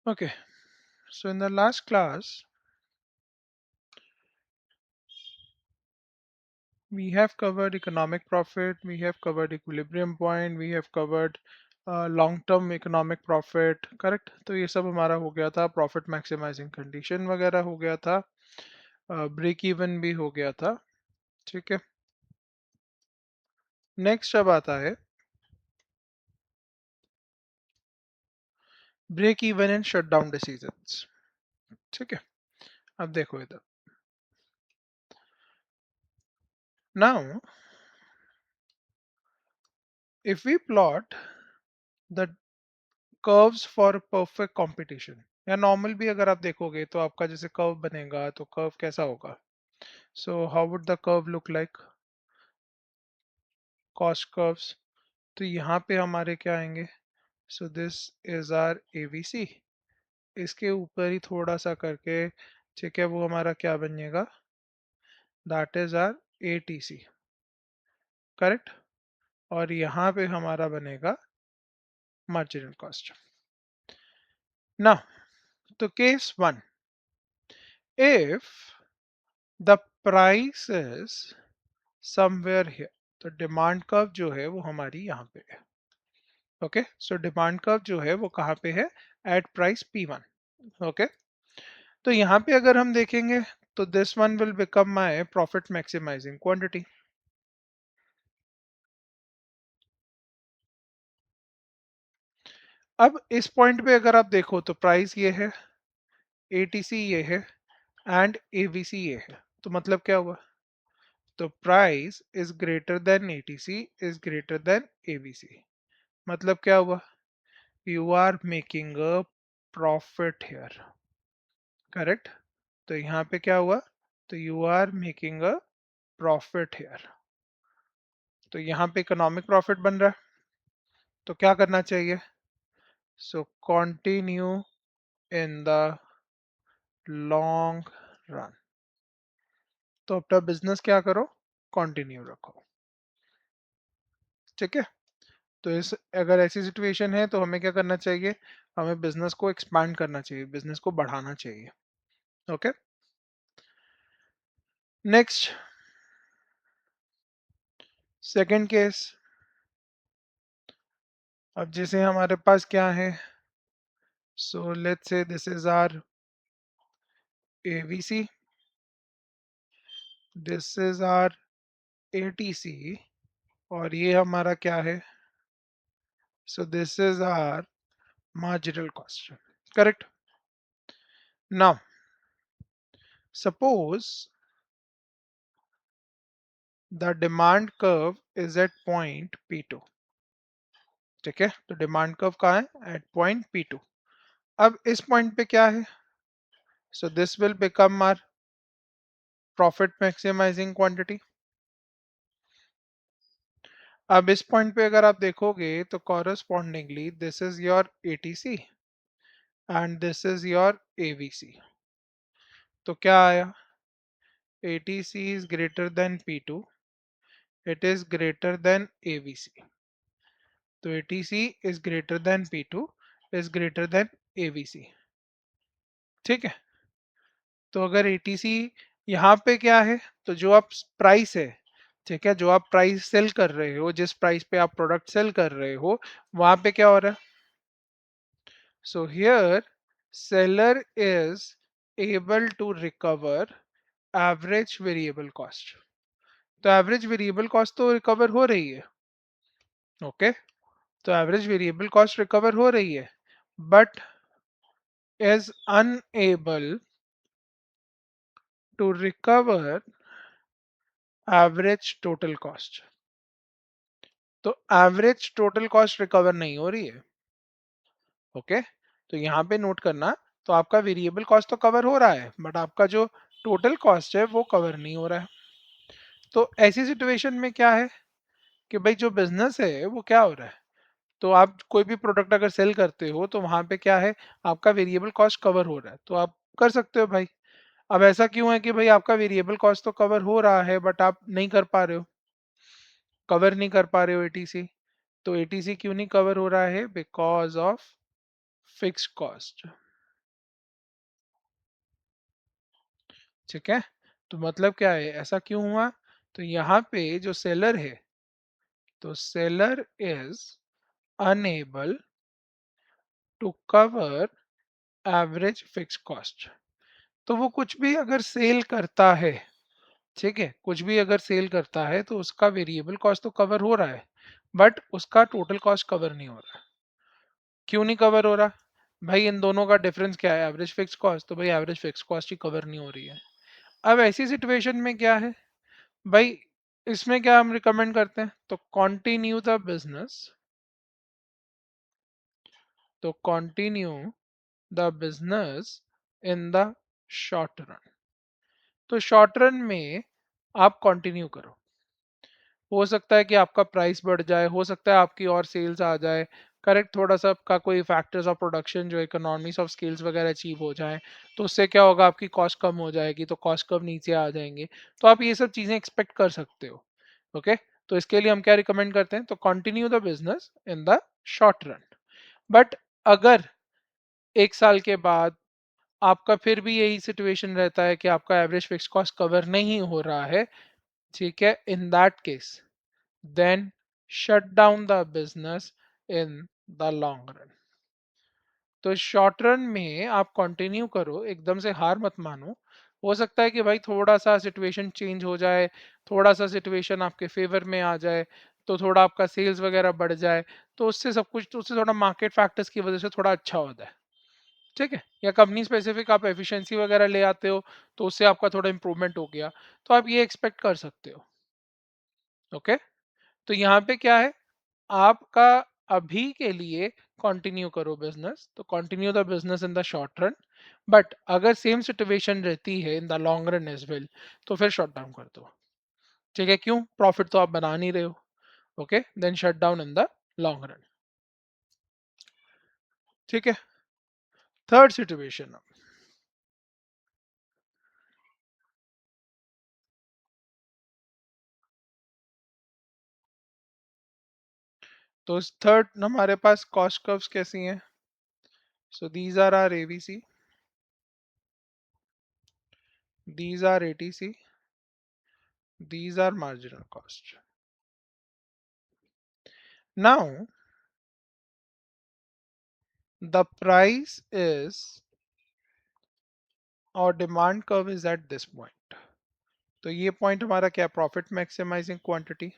Okay, so in the last class, we have covered economic profit, we have covered equilibrium point, we have covered long term economic profit, correct. तो ये सब हमारा हो गया था, profit maximising condition वगैरह हो गया था, ब्रेक इवन भी हो गया था। ठीक है, नेक्स्ट अब आता है break even and shut down decisions. ठीक है, अब देखो इधर, now if we plot the curves for perfect competition, या नॉर्मल भी अगर आप देखोगे तो आपका जैसे कर्व बनेगा तो कर्व कैसा होगा। So how would the curve look like, cost curves. तो यहाँ पे हमारे क्या आएंगे, so this is our AVC, इसके ऊपर ही थोड़ा सा करके, ठीक है, वो हमारा क्या बनेगा, that is our ATC, correct. और यहाँ पे हमारा बनेगा मार्जिनल कॉस्ट। ना, तो case one, if the price is somewhere here, तो डिमांड कर्व जो है वो हमारी यहाँ पे है। ओके, सो डिमांड कर्व जो है वो कहाँ पे है, एट प्राइस P1। ओके, तो यहाँ पे अगर हम देखेंगे तो this one will become my profit maximising quantity. अब इस पॉइंट पे अगर आप देखो तो प्राइस ये है, एटीसी ये है, एंड एवीसी ये है, तो मतलब क्या हुआ, तो price is greater than ATC is greater than AVC, मतलब क्या हुआ, you are making a profit here, correct. तो यहाँ पे क्या हुआ, तो you are making a profit here, तो यहाँ पे इकोनॉमिक प्रॉफिट बन रहा है। तो क्या करना चाहिए, so continue in the long run, तो अपना बिजनेस क्या करो, कंटिन्यू रखो। ठीक है, तो इस अगर ऐसी सिचुएशन है तो हमें क्या करना चाहिए, हमें बिजनेस को एक्सपांड करना चाहिए, बिजनेस को बढ़ाना चाहिए। Okay, next, second case. अब जैसे हमारे पास क्या है, so let's say this is our AVC, this is our ATC, और ये हमारा क्या है, so this is our marginal cost, correct। Now suppose the demand curve is at point P2, ठीक है, तो डिमांड कर्व कहाँ है, एट पॉइंट P2। अब इस पॉइंट पे क्या है, so this will become our profit maximising quantity. अब इस पॉइंट पे अगर आप देखोगे तो correspondingly this is your ATC and this is your AVC, तो क्या आया, ATC is greater than P2, it is greater than AVC, तो ATC is greater than P2 is greater than AVC। ठीक है, तो अगर ATC यहाँ पे क्या है, तो जो आप प्राइस है, ठीक है, जो आप प्राइस सेल कर रहे हो, जिस प्राइस पे आप प्रोडक्ट सेल कर रहे हो, वहां पे क्या हो रहा है, so here seller is able to recover average variable cost, तो एवरेज वेरिएबल कॉस्ट तो रिकवर हो रही है। ओके, तो एवरेज वेरिएबल कॉस्ट रिकवर हो रही है, but is unable to recover average total cost, तो एवरेज टोटल कॉस्ट रिकवर नहीं हो रही है। ओके, तो यहाँ पे नोट करना, तो आपका वेरिएबल कॉस्ट तो कवर हो रहा है, बट आपका जो टोटल कॉस्ट है वो कवर नहीं हो रहा है। तो ऐसी सिचुएशन में क्या है कि भाई जो बिजनेस है वो क्या हो रहा है, तो आप कोई भी प्रोडक्ट अगर सेल करते हो तो वहां पे क्या है, आपका वेरिएबल कॉस्ट कवर हो रहा है, तो आप कर सकते हो भाई। अब ऐसा क्यों है कि भाई आपका वेरिएबल कॉस्ट तो कवर हो रहा है बट आप नहीं कर पा रहे हो, कवर नहीं कर पा रहे हो एटीसी, तो एटीसी क्यों नहीं कवर हो रहा है, बिकॉज ऑफ फिक्स्ड कॉस्ट। ठीक है। तो मतलब क्या है, ऐसा क्यों हुआ? तो यहाँ पे जो सेलर है, तो seller is unable to cover average fixed cost. तो वो कुछ भी अगर सेल करता है, ठीक है, कुछ भी अगर सेल करता है तो उसका वेरिएबल कॉस्ट तो कवर हो रहा है, बट उसका टोटल कॉस्ट कवर नहीं हो रहा। क्यों नहीं कवर हो रहा? भाई इन दोनों का डिफरेंस क्या है? Average fixed cost. तो भाई एवरेज फिक्स कॉस्ट ही कवर नहीं हो रही है। अब ऐसी सिचुएशन में क्या है भाई, इसमें क्या हम रिकमेंड करते हैं? तो कंटिन्यू द बिजनेस, तो continue the business in the short run. तो शॉर्ट रन में आप कंटिन्यू करो। हो सकता है कि आपका प्राइस बढ़ जाए, हो सकता है आपकी और सेल्स आ जाए, करेक्ट, थोड़ा सा आपका कोई फैक्टर्स ऑफ प्रोडक्शन जो इकोनॉमीज ऑफ स्केल्स वगैरह अचीव हो जाए, तो उससे क्या होगा, आपकी कॉस्ट कम हो जाएगी, तो कॉस्ट कम नीचे आ जाएंगे। तो आप ये सब चीज़ें एक्सपेक्ट कर सकते हो। ओके। तो इसके लिए हम क्या रिकमेंड करते हैं? तो continue the business in the short run. But अगर 1 साल के बाद आपका फिर भी यही सिचुएशन रहता है कि आपका एवरेज फिक्स कॉस्ट कवर नहीं हो रहा है, ठीक है, इन that case then shut down the business in the long run। तो शॉर्ट रन में आप कंटिन्यू करो, एकदम से हार मत मानो। हो सकता है कि भाई थोड़ा सा सिचुएशन चेंज हो जाए, थोड़ा सा सिचुएशन आपके फेवर में आ जाए, तो थोड़ा आपका सेल्स वगैरह बढ़ जाए, तो उससे सब कुछ, तो उससे थोड़ा मार्केट फैक्टर्स की वजह से थोड़ा अच्छा होता है, ठीक है, या कंपनी स्पेसिफिक आप एफिशिएंसी वगैरह ले आते हो, तो उससे आपका थोड़ा इंप्रूवमेंट हो गया, तो आप ये एक्सपेक्ट कर सकते हो। ओके। तो यहाँ पे क्या है, आपका अभी के लिए कंटिन्यू करो बिजनेस, तो continue the business in the short run. But अगर सेम सिचुएशन रहती है in the long run as well, तो फिर शट डाउन कर दो। ठीक है, क्यों? प्रॉफिट तो आप बना नहीं रहे हो। Okay, then shut down in the long run. ठीक है। थर्ड सिचुएशन, तो थर्ड हमारे पास कॉस्ट कर्व्स कैसी हैं? So these are our AVC, these are ATC, these are marginal cost. Now the price is, और demand curve is at this point. तो ये point हमारा क्या? Profit maximising quantity.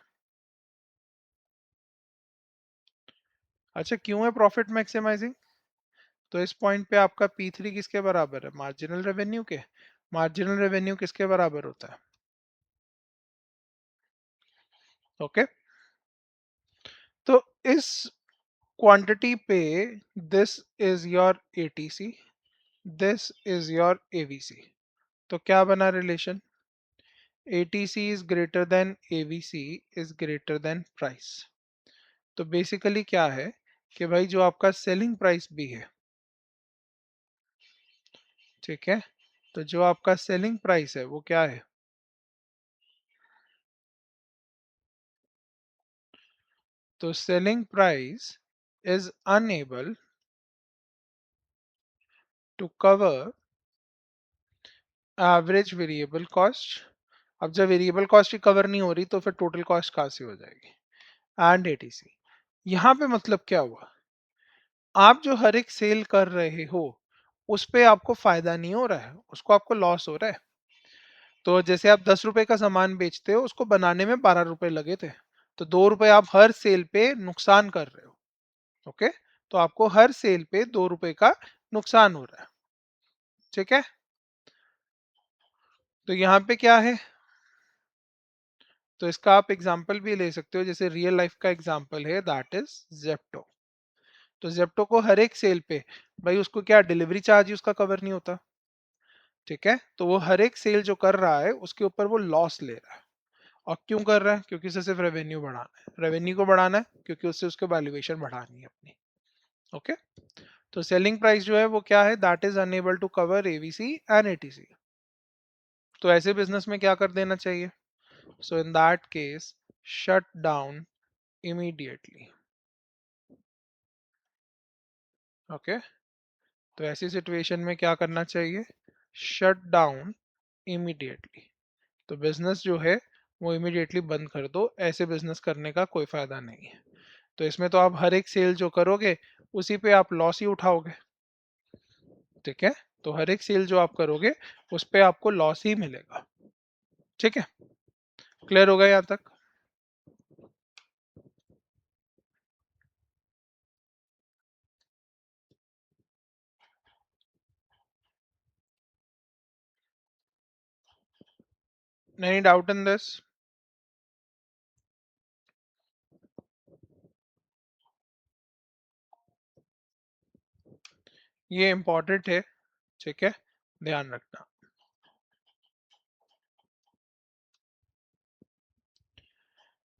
अच्छा, क्यों है प्रॉफिट मैक्सिमाइजिंग? तो इस पॉइंट पे आपका P3 किसके बराबर है? मार्जिनल रेवेन्यू के। मार्जिनल रेवेन्यू किसके बराबर होता है? ओके। तो इस क्वांटिटी पे this is your ATC, this is your AVC. तो क्या बना relation? ATC is greater than AVC is greater than price. तो बेसिकली क्या है कि भाई जो आपका सेलिंग प्राइस भी है, ठीक है, तो जो आपका सेलिंग प्राइस है वो क्या है? तो selling price is unable to cover average variable cost. अब जब वेरिएबल कॉस्ट ही कवर नहीं हो रही, तो फिर टोटल कॉस्ट कहाँ से हो जाएगी? And ATC. यहाँ पे मतलब क्या हुआ, आप जो हर एक सेल कर रहे हो उस पे आपको फायदा नहीं हो रहा है, उसको आपको लॉस हो रहा है। तो जैसे आप 10 रुपए का सामान बेचते हो, उसको बनाने में 12 रुपए लगे थे, तो 2 रुपए आप हर सेल पे नुकसान कर रहे हो। ओके। तो आपको हर सेल पे 2 रुपए का नुकसान हो रहा है। ठीक है। तो यहाँ पे क्या है, तो इसका आप एग्जाम्पल भी ले सकते हो, जैसे रियल लाइफ का एग्जाम्पल है, दैट इज जेप्टो। तो जेप्टो को हर एक सेल पे, भाई उसको क्या डिलीवरी चार्ज ही उसका कवर नहीं होता, ठीक है, तो वो हर एक सेल जो कर रहा है उसके ऊपर वो लॉस ले रहा है। और क्यों कर रहा है? क्योंकि उसे सिर्फ रेवेन्यू बढ़ाना है। रेवेन्यू को बढ़ाना है क्योंकि उससे उसके वैल्यूएशन बढ़ानी है अपनी। ओके। तो सेलिंग प्राइस जो है वो क्या है? That is unable to cover AVC and ATC. तो ऐसे बिजनेस में क्या कर देना चाहिए? So in that case shut down immediately. Okay. तो ऐसी सिचुएशन में क्या करना चाहिए? Shut down immediately. तो बिजनेस जो है वो इमीडिएटली बंद कर दो, ऐसे बिजनेस करने का कोई फायदा नहीं है। तो इसमें तो आप हर एक सेल जो करोगे उसी पे आप लॉस ही उठाओगे। ठीक है, तो हर एक सेल जो आप करोगे उस पे आपको लॉस ही मिलेगा। ठीक है, क्लियर होगा यहाँ तक? Any doubt in this? ये इंपॉर्टेंट है। ठीक है, ध्यान रखना।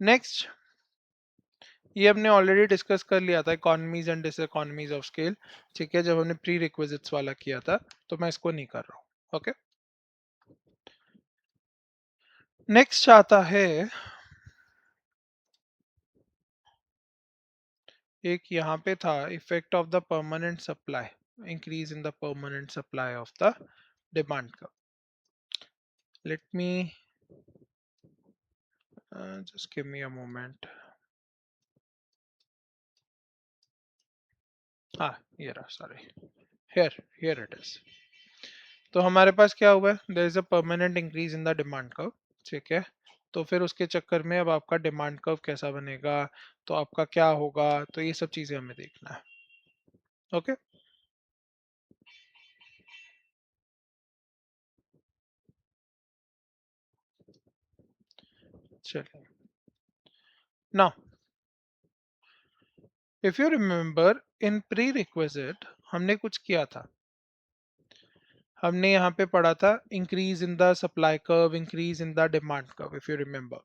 नेक्स्ट, ये हमने ऑलरेडी डिस्कस कर लिया था, economies and diseconomies of scale. ठीक है, जब हमने प्री रिक्विजिट्स वाला किया था, तो मैं इसको नहीं कर रहा हूँ। ओके, नेक्स्ट आता है एक, यहाँ पे था effect of the permanent supply, increase in the permanent supply of the demand का। Let me just give me a moment. हाँ, ये रहा, sorry, here here it is. तो हमारे पास क्या हुआ है, there is a permanent increase in the demand curve. ठीक है, तो फिर उसके चक्कर में अब आपका डिमांड कर्व कैसा बनेगा, तो आपका क्या होगा, तो ये सब चीजें हमें देखना है। ओके, चलिए। Now if you remember, in pre requisite हमने कुछ किया था। हमने यहाँ पे पढ़ा था increase in the supply curve, increase in the demand curve, if you remember.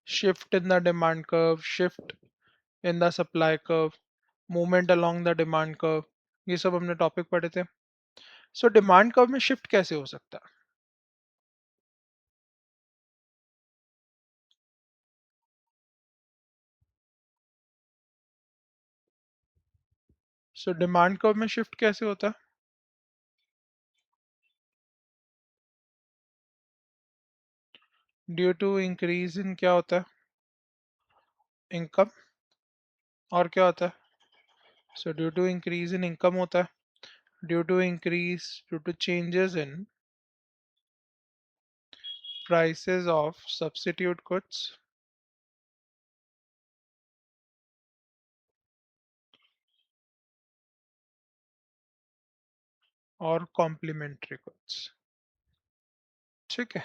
Shift in the demand curve, shift in the supply curve, movement along the demand curve, ये सब हमने टॉपिक पढ़े थे। सो डिमांड कर्व में shift कैसे हो सकता है? सो डिमांड कर्व में शिफ्ट कैसे होता है? ड्यू टू इंक्रीज इन क्या होता है? इनकम। और क्या होता है? So due to increase in income होता है, due to changes in prices of substitute goods और कॉम्प्लीमेंट्री गुड्स। ठीक है,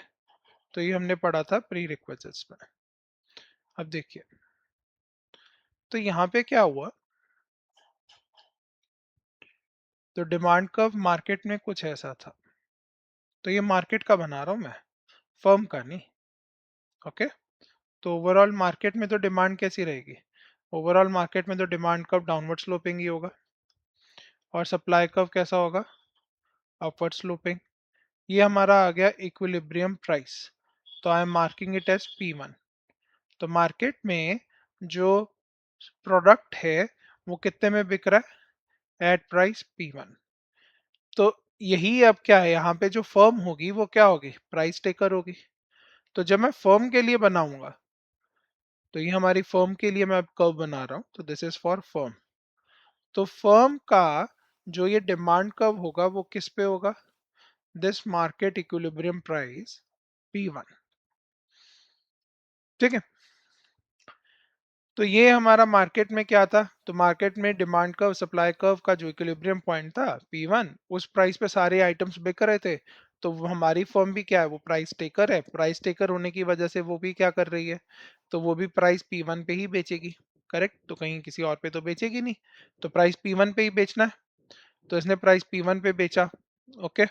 तो ये हमने पढ़ा था प्री रिक्विजिट्स में। अब देखिए, तो यहाँ पे क्या हुआ, तो डिमांड कर्व मार्केट में कुछ ऐसा था। तो ये मार्केट का बना रहा हूँ मैं, फर्म का नहीं। ओके, तो ओवरऑल मार्केट में तो डिमांड कैसी रहेगी? ओवरऑल मार्केट में तो डिमांड कर्व डाउनवर्ड स्लोपिंग ही होगा, और सप्लाई कर्व कैसा होगा? Upward sloping. ये हमारा आ गया इक्विलिब्रियम प्राइस। तो I am marking it as P1। तो मार्केट में जो प्रोडक्ट है वो कितने में बिक रहा है? At price P1। तो यही अब क्या है, यहाँ पे जो फर्म होगी वो क्या होगी? प्राइस टेकर होगी। तो जब मैं फर्म के लिए बनाऊंगा, तो ये हमारी फर्म के लिए मैं अब कर्व बना रहा हूँ, तो दिस इज फॉर फर्म। तो फर्म का जो ये डिमांड कर्व होगा वो किस पे होगा? This market equilibrium price P1। ठीक है, तो ये हमारा मार्केट में क्या था, तो मार्केट में डिमांड कर्व सप्लाई कर्व का जो इक्विलिब्रियम पॉइंट था P1, उस प्राइस पे सारे आइटम्स बिक रहे थे। तो वो हमारी फर्म भी क्या है, वो प्राइस टेकर है। प्राइस टेकर होने की वजह से वो भी क्या कर रही है, तो वो भी प्राइस P1 पे ही बेचेगी। करेक्ट, तो कहीं किसी और पे तो बेचेगी नहीं। तो प्राइस P1 पे ही बेचना है, तो इसने प्राइस P1 पे बेचा। ओके,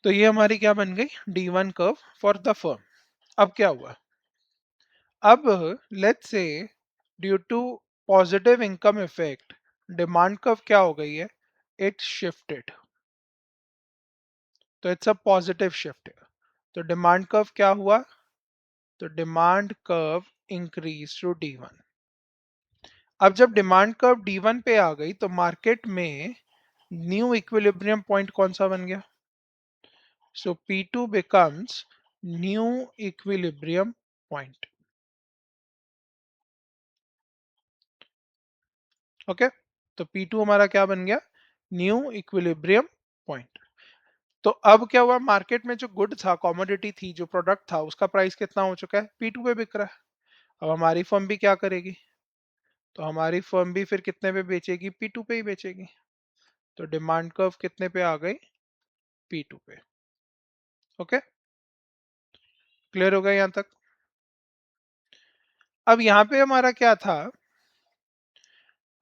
तो ये हमारी क्या बन गई? D1 curve for the firm. अब क्या हुआ, अब let's say due to positive income effect demand curve क्या हो गई है? It shifted. तो इट्स अ पॉजिटिव शिफ्ट। तो डिमांड कर्व क्या हुआ? तो demand curve increase to D1। अब जब डिमांड कर्व D1 पे आ गई तो मार्केट में न्यू इक्विलिब्रियम पॉइंट कौन सा बन गया? सो P2 becomes new equilibrium point. Okay, तो P2 हमारा क्या बन गया? New equilibrium point. तो अब क्या हुआ, मार्केट में जो गुड था, कमोडिटी थी, जो प्रोडक्ट था, उसका प्राइस कितना हो चुका है? P2 पे बिक रहा है। अब हमारी फर्म भी क्या करेगी? तो हमारी फर्म भी फिर कितने पे बेचेगी? P2 पे ही बेचेगी। तो डिमांड कर्व कितने पे आ गई? P2 पे। ओके, क्लियर हो गया यहाँ तक? अब यहाँ पे हमारा क्या था?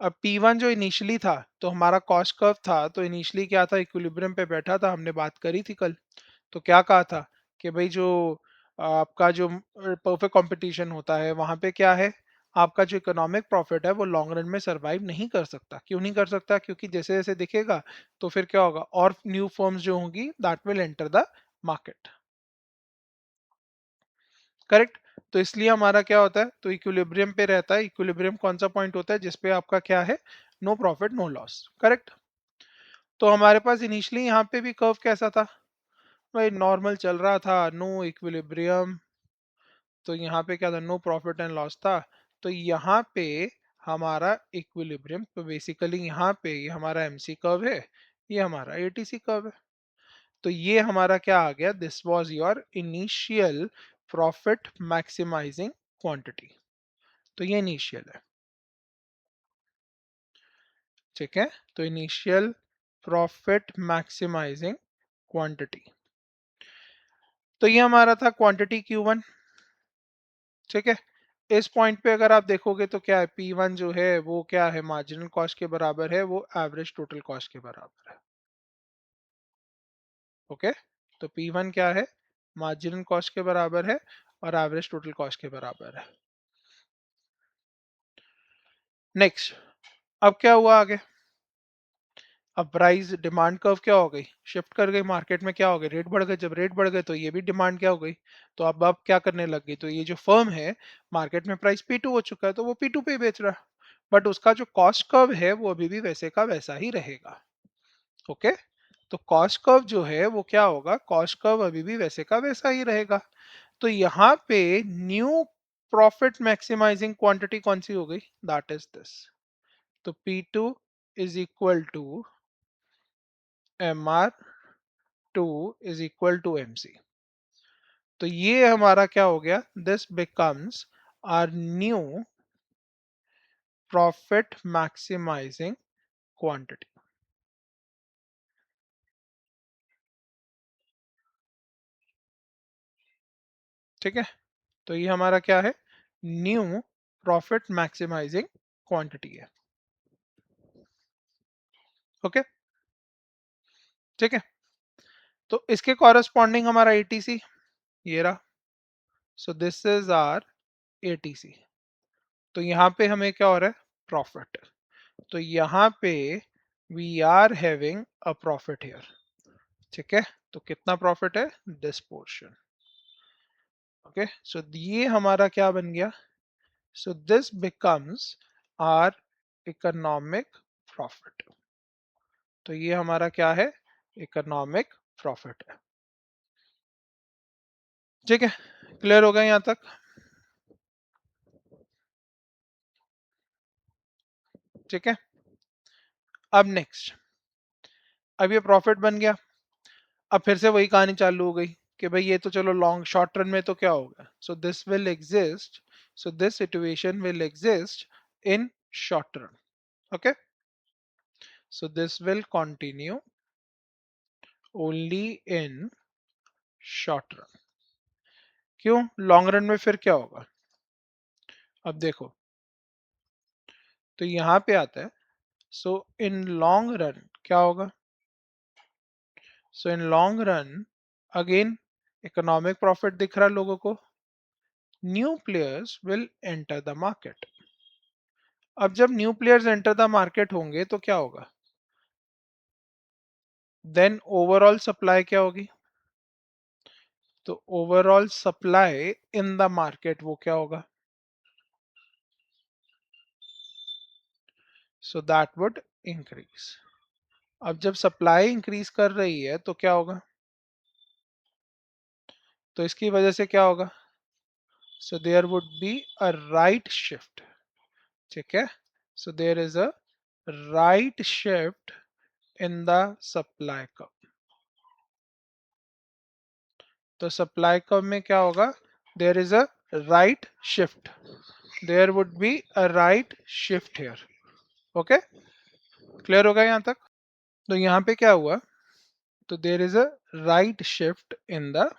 अब P1 जो इनिशियली था, तो हमारा कॉस्ट कर्व था, तो इनिशियली क्या था? इक्विलिब्रियम पे बैठा था, हमने बात करी थी कल। तो क्या कहा था कि भाई जो आपका जो परफेक्ट कंपटीशन होता है, वहां पे क्या है? आपका जो इकोनॉमिक प्रॉफिट है वो लॉन्ग रन में सरवाइव नहीं कर सकता। क्यों नहीं कर सकता? क्योंकि जैसे जैसे दिखेगा तो फिर क्या होगा, और न्यू फर्म्स जो होंगी that will enter the market. Correct. तो इसलिए हमारा क्या होता है? तो इक्विलिब्रियम पे रहता है। इक्विलिब्रियम कौन सा पॉइंट होता है? जिसपे आपका क्या है? No profit no loss. Correct. तो हमारे पास इनिशियली यहाँ पे भी कर्व कैसा था? भाई नॉर्मल चल रहा था, नो इक्विलिब्रियम। तो यहाँ पे क्या था? नो प्रॉफिट एंड लॉस था। तो यहाँ पे हमारा इक्विलिब्रियम, तो बेसिकली यहाँ पे ये हमारा एमसी कर्व है, ये हमारा एटीसी कर्व है। तो ये हमारा क्या आ गया? This was your initial profit maximising quantity. तो ये इनिशियल है। ठीक है, तो इनिशियल प्रॉफिट मैक्सिमाइजिंग क्वांटिटी। तो ये हमारा था क्वांटिटी Q1। ठीक है, इस पॉइंट पे अगर आप देखोगे तो क्या है? P1 जो है वो क्या है? मार्जिनल कॉस्ट के बराबर है, वो एवरेज टोटल कॉस्ट के बराबर है। ओके, तो P1 क्या है? मार्जिनल कॉस्ट के बराबर है और एवरेज टोटल कॉस्ट के बराबर है। नेक्स्ट, अब क्या हुआ आगे? अब प्राइस डिमांड कर्व क्या हो गई? शिफ्ट कर गई। मार्केट में क्या हो गई? रेट बढ़ गए। जब रेट बढ़ गए तो ये भी डिमांड क्या हो गई? तो अब क्या करने लग गई? तो ये जो फर्म है, मार्केट में प्राइस P2 हो चुका है, तो वो P2 पे ही बेच रहा है। बट उसका जो कॉस्ट कर्व है वो अभी भी वैसे का वैसा ही रहेगा। ओके, तो कॉस्ट कर्व जो है वो क्या होगा? कॉस्ट कर्व अभी भी वैसे का वैसा ही रहेगा। तो यहाँ पे न्यू प्रॉफिट मैक्सिमाइजिंग क्वांटिटी कौन सी हो गई? That is this. तो P2 is equal to MR2 is equal to MC। तो ये हमारा क्या हो गया? This becomes our new profit maximising quantity. ठीक है, तो ये हमारा क्या है? न्यू प्रॉफिट मैक्सिमाइजिंग क्वांटिटी है। ओके, ठीक है, तो इसके कॉरेस्पॉन्डिंग हमारा एटीसी ये रहा। So this is our ATC. तो यहाँ पे हमें क्या हो रहा है? प्रॉफिट। तो यहाँ पे we are having a profit here. ठीक है, तो कितना प्रॉफिट है? This portion. ओके, सो ये हमारा क्या बन गया? So this becomes our economic profit. तो ये हमारा क्या है? इकोनॉमिक प्रॉफिट है। ठीक है, क्लियर हो गया यहाँ तक? ठीक है, अब नेक्स्ट, अब ये प्रॉफिट बन गया। अब फिर से वही कहानी चालू हो गई कि भाई ये तो चलो लॉन्ग शॉर्ट रन में तो क्या होगा? सो this will exist, so this situation will exist in short run. Okay, so this will continue only in short run। क्यों? लॉन्ग रन में फिर क्या होगा? अब देखो, तो यहाँ पे आता है, सो इन लॉन्ग रन क्या होगा? So in long run again economic profit दिख रहा है लोगों को। New players will enter the market. अब जब new players enter the market होंगे तो क्या होगा? देन ओवरऑल सप्लाई क्या होगी? तो overall supply in the market वो क्या होगा? So that would increase. अब जब सप्लाई इंक्रीज कर रही है तो क्या होगा, तो इसकी वजह से क्या होगा, so there would be a right shift. ठीक है, so there is a right shift in the supply curve. तो सप्लाई कर्व में क्या होगा, there is a right shift, there would be a right shift here. Okay, clear होगा यहाँ तक। तो यहाँ पे क्या हुआ, तो there is a right shift in the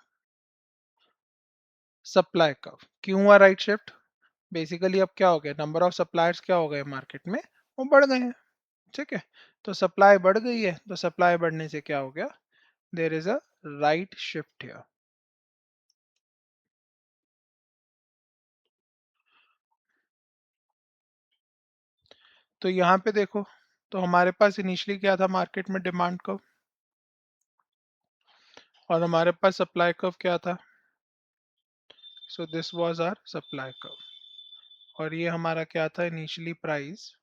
supply curve. क्यों हुआ राइट शिफ्ट, बेसिकली अब क्या हो गया, नंबर ऑफ सप्लायर्स क्या हो गए मार्केट में, वो बढ़ गए हैं। ठीक है, तो सप्लाई बढ़ गई है, तो सप्लाई बढ़ने से क्या हो गया, there is a right shift here. तो यहाँ पे देखो, तो हमारे पास इनिशियली क्या था मार्केट में, डिमांड कर्व, और हमारे पास सप्लाई कर्व क्या था, so this was our supply curve, और ये हमारा क्या था, initially price,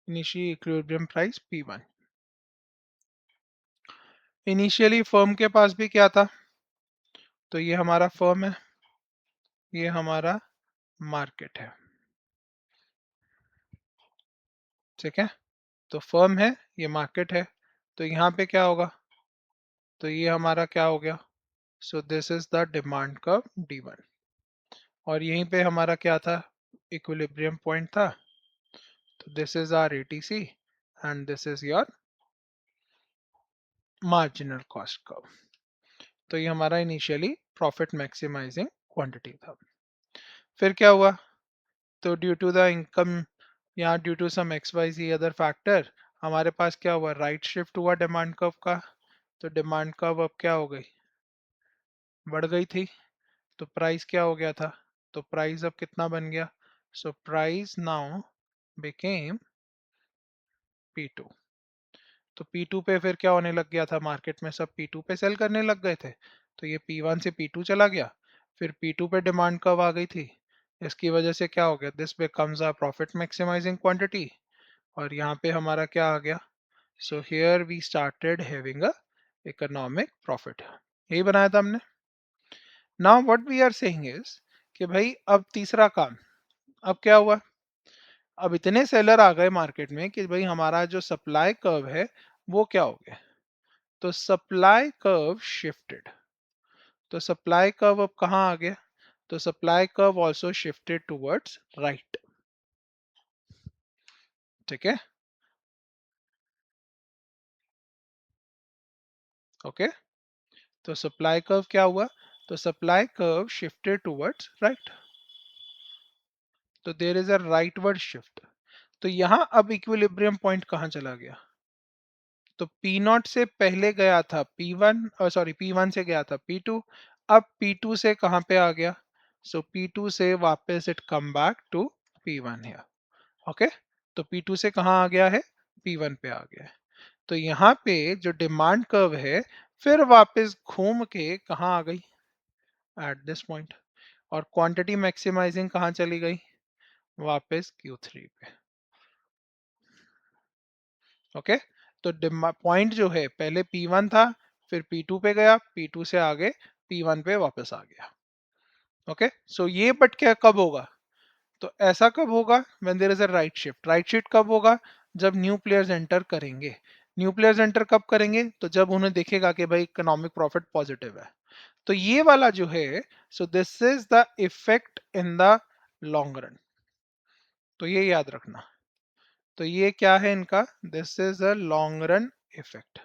initially equilibrium price P1। Initially firm के पास भी क्या था, तो ये हमारा फर्म है, ये हमारा मार्केट है। ठीक है, तो फर्म है, ये मार्केट है, तो यहाँ पे क्या होगा, तो ये हमारा क्या हो गया, so this is the demand curve D1, और यहीं पे हमारा क्या था, इक्विलिब्रियम पॉइंट था, तो this is our ATC and this is your marginal cost curve. तो ये हमारा इनिशियली प्रॉफिट मैक्सिमाइजिंग क्वांटिटी था। फिर क्या हुआ, तो ड्यू टू द इनकम या due to some XYZ other factor, हमारे पास क्या हुआ, राइट शिफ्ट हुआ डिमांड कर्व का, तो डिमांड कर्व अब क्या हो गई, बढ़ गई थी, तो प्राइस क्या हो गया था, तो प्राइस अब कितना बन गया, so price now became P2। तो P2 पे फिर क्या होने लग गया था, मार्केट में सब P2 पे सेल करने लग गए थे, तो ये P1 से P2 चला गया, फिर P2 पे डिमांड कब आ गई थी, इसकी वजह से क्या हो गया, this becomes a profit maximising quantity, और यहाँ पे हमारा क्या आ गया, so here we started having a economic profit. यही बनाया था हमने। Now what we are saying is कि भाई अब तीसरा काम, अब क्या हुआ, अब इतने सेलर आ गए मार्केट में कि भाई हमारा जो सप्लाई कर्व है वो क्या हो गया, तो सप्लाई कर्व शिफ्टेड। तो सप्लाई कर्व अब कहाँ आ गया, तो supply curve also shifted towards right. ठीक है, ओके, तो सप्लाई कर्व क्या हुआ, तो supply curve shifted towards right, तो there is a rightward shift. तो यहां अब इक्विलिब्रियम पॉइंट कहां चला गया, तो पी नॉट से पहले गया था P1, सॉरी P1 से गया था P2, अब P2 से कहां पे आ गया, सो P2 से वापस it come back to P1 है। ओके, तो P2 से कहां आ गया है, P1 पे आ गया है। तो यहाँ पे जो डिमांड कर्व है फिर वापस घूम के कहाँ आ गई, एट दिस पॉइंट, और क्वांटिटी मैक्सिमाइजिंग कहाँ चली गई, वापस Q3 पे। ओके, तो पॉइंट जो है पहले P1 था, फिर P2 पे गया, P2 से आगे P1 पे वापस आ गया। ओके, सो ये बट क्या कब होगा, तो ऐसा कब होगा, when there is a right shift. Right shift कब होगा, जब न्यू प्लेयर्स एंटर करेंगे। न्यू प्लेयर्स एंटर कब करेंगे, तो जब उन्हें देखेगा कि भाई इकोनॉमिक प्रॉफिट पॉजिटिव है। तो ये वाला जो है, so this is the effect in the long run, तो ये याद रखना। तो ये क्या है इनका, this is a long run effect,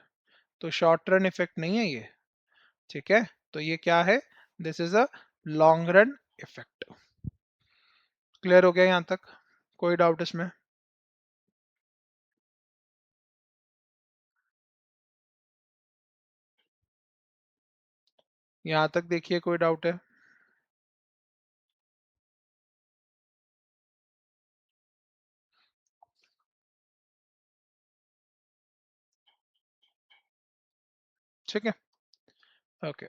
तो शॉर्ट रन इफेक्ट नहीं है ये। ठीक है, तो ये क्या है, this is a long run effect. Clear हो गया यहाँ तक, कोई डाउट इसमें, यहाँ तक देखिए कोई डाउट है। ठीक है, ओके।